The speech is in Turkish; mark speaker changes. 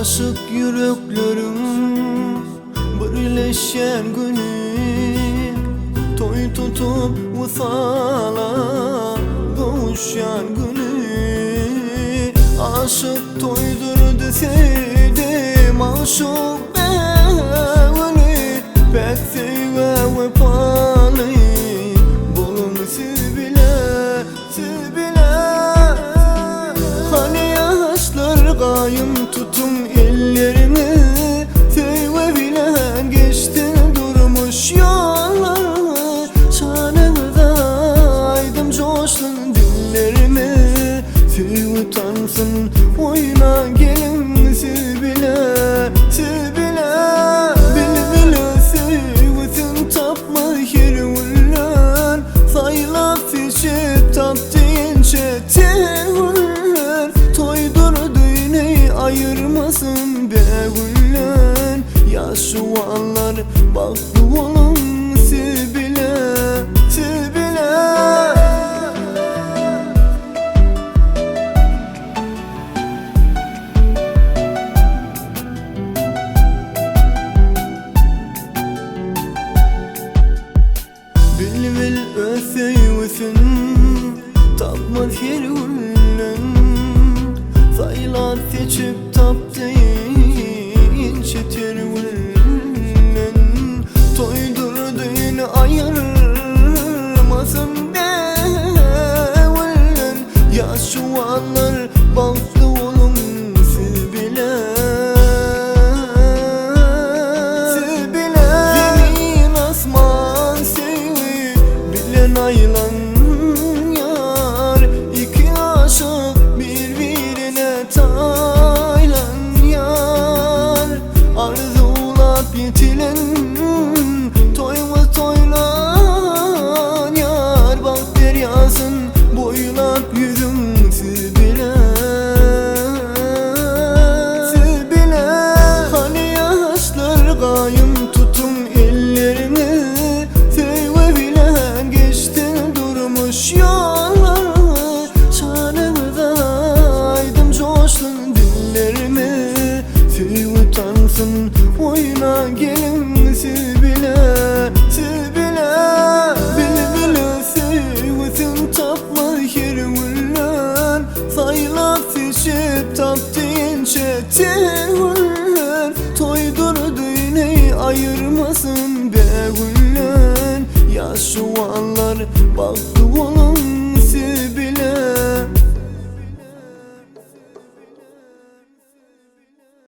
Speaker 1: Aşık yüreklerim birleşen günü, toy tutup vısala kavuşan günü. Aşık toydur deseydim aşık beni, pek sevve vefalı bulun siz bile. Hani yaşlar kayım tutun ellerimi, sevve bilen geçti durmuş yollar. Şanımda aydım coştun dillerimi, sev utansın oyna gelin siz bile. Bile sevsin tapma yeri ulan, sayla seçip taptığınca tevlan. Toydur düğüne ayırmasın be ulan, yaşı olanlar baklı olun siz bile. Bil öseyvesin tapmaz yeri ulan, sayılar seçip taptığınca tervulan. Toydur düğünü ayırmasın be ulan, yaşı olanlar baklı olun siz bile. Yemin asman sevi bilen aylan yar, iki aşık birbirine taylan yar. Arzulap yetilen toymaz toylan yar, bak deryasın boylap yüzüm siz bile. Hani yaşlar kayım tutun ellerimi, sevve bilen geçti durmuş yollar. Şanımda aydım coştun dillerimi, sev utansın oyna gelin siz bile. Bile sevsin tapma yeri ulan, sayla seçip taptığınca tevlan. Toydur düğüne ayırmasın be ulan, yaşı olanlar baklı olun.